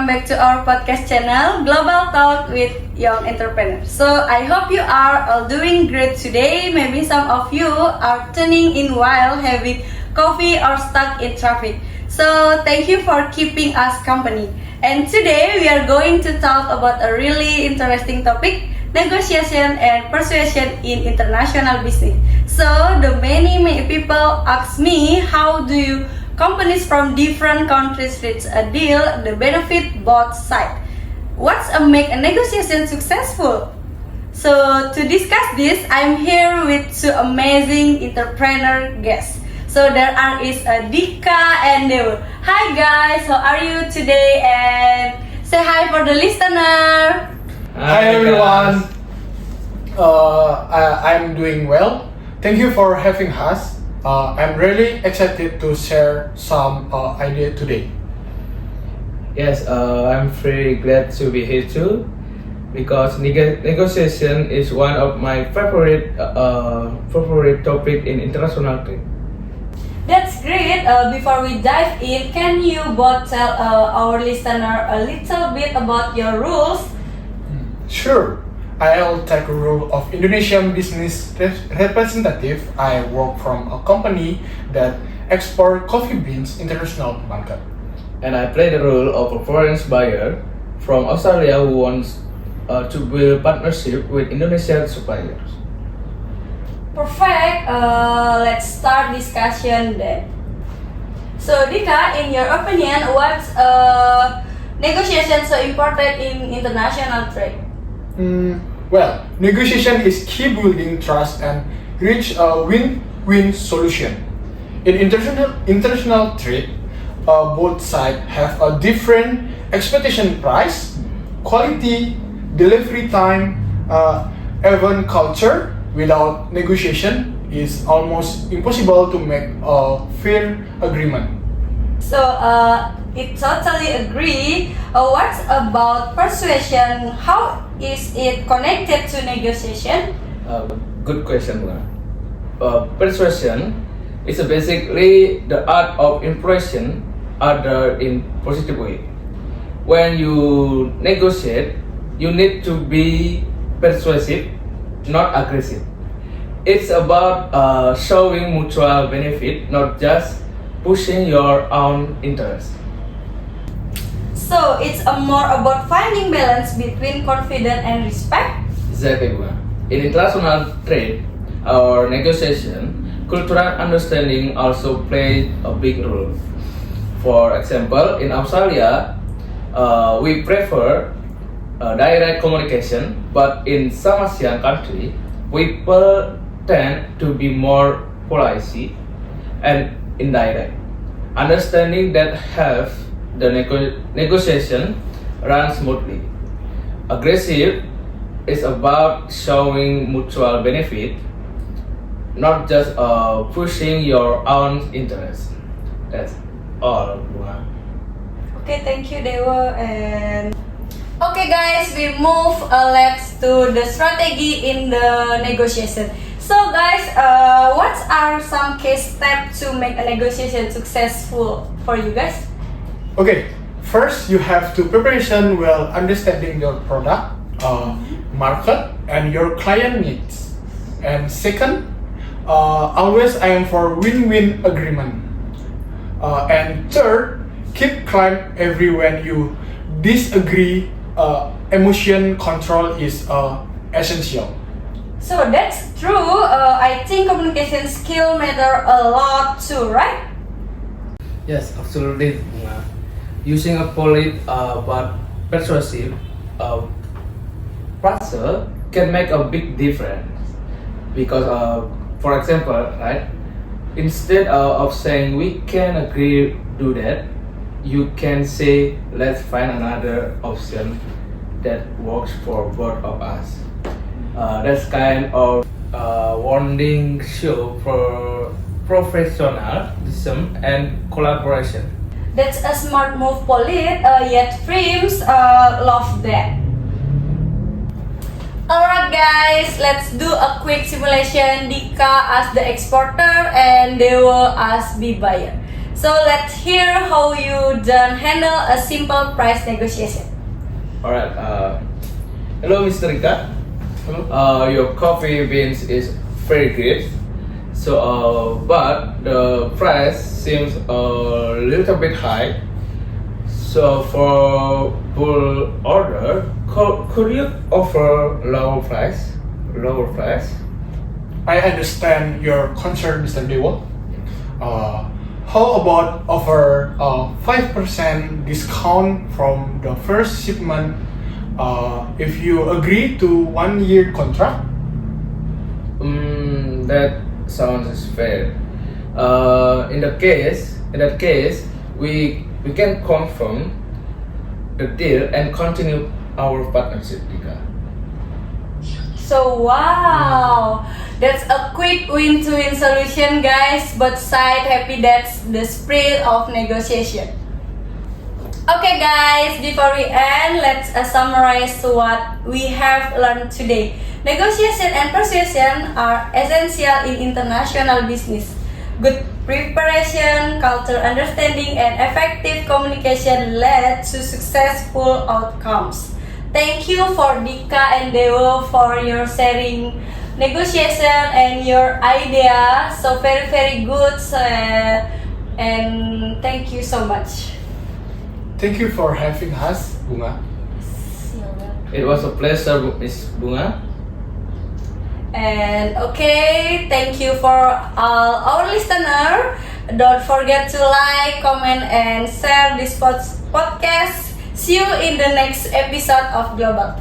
back to our podcast channel, Global Talk with Young Entrepreneurs. So I hope you are all doing great today. Maybe some of you are tuning in while having coffee or stuck in traffic. So thank you for keeping us company. And today we are going to talk about a really interesting topic, negotiation and persuasion in international business. So the many people ask me, how do companies from different countries reach a deal that benefit both sides? What's make a negotiation successful? So to discuss this, I'm here with two amazing entrepreneur guests. So there is Dika and Dewa. Hi guys, how are you today? And say hi for the listener. Hi everyone. I'm doing well. Thank you for having us. I'm really excited to share some idea today. Yes, I'm very glad to be here too, because negotiation is one of my favorite topic in international trade. That's great. Before we dive in, can you both tell our listener a little bit about your rules? Sure. I'll take a role of Indonesian business representative. I work from a company that export coffee beans international market. And I play the role of a foreign buyer from Australia who wants to build partnership with Indonesian suppliers. Perfect. Let's start discussion then. So Dika, in your opinion, what's negotiation so important in international trade? Well, negotiation is key building trust and reach a win-win solution. In international trade, both sides have a different expectation price, quality, delivery time, even culture. Without negotiation, it's almost impossible to make a fair agreement. So it totally agree. What's about persuasion? How is it connected to negotiation? Good question, Buna. Persuasion is basically the art of impression other in positive way. When you negotiate, you need to be persuasive, not aggressive. It's about showing mutual benefit, not just pushing your own interest. So it's more about finding balance between confidence and respect. Exactly, Buna. In international trade or negotiation, cultural understanding also plays a big role. For example, in Australia, we prefer direct communication, but in some Asian countries, people tend to be more polite and indirect. Understanding that helps the negotiation run smoothly. Aggressive is about showing mutual benefit, not just pushing your own interest. That's all. Okay, thank you Dewa. And okay guys, we move let's to the strategy in the negotiation. So guys, what are some case steps to make a negotiation successful for you guys? Okay, first you have to preparation well understanding your product, market, and your client needs. And second, always aim for win-win agreement. And third, keep calm every when you disagree. Emotion control is essential. So that's true. I think communication skill matter a lot too, right? Yes, absolutely. Using a polite but persuasive phrase can make a big difference. Because, for example, right, instead of saying we can agree do that, you can say let's find another option that works for both of us. That's kind of warning show for professionalism and collaboration. That's a smart move, Polite, yet firms love that. Alright guys, let's do a quick simulation. Dika as the exporter and Dewa as the buyer. So let's hear how you done handle a simple price negotiation. Alright, hello Mr. Rika. Hello. Your coffee beans is very great. So, but the price seems a little bit high. So for full order, could you offer lower price? Lower price? I understand your concern, Mr. Dewa. How about offer 5% discount from the first shipment if you agree to 1 year contract? That sounds fair. In that case, we can confirm the deal and continue our partnership, Dika. So wow, that's a quick win-to-win solution, guys. Both sides happy. That's the spirit of negotiation. Okay, guys, before we end, let's summarize what we have learned today. Negotiation and persuasion are essential in international business. Good preparation, cultural understanding, and effective communication led to successful outcomes. Thank you for Dika and Dewo for your sharing negotiation and your idea. So very good, and thank you so much. Thank you for having us, Bunga. It was a pleasure, Miss Bunga. And okay, thank you for all our listener. Don't forget to like, comment, and share this podcast. See you in the next episode of Global.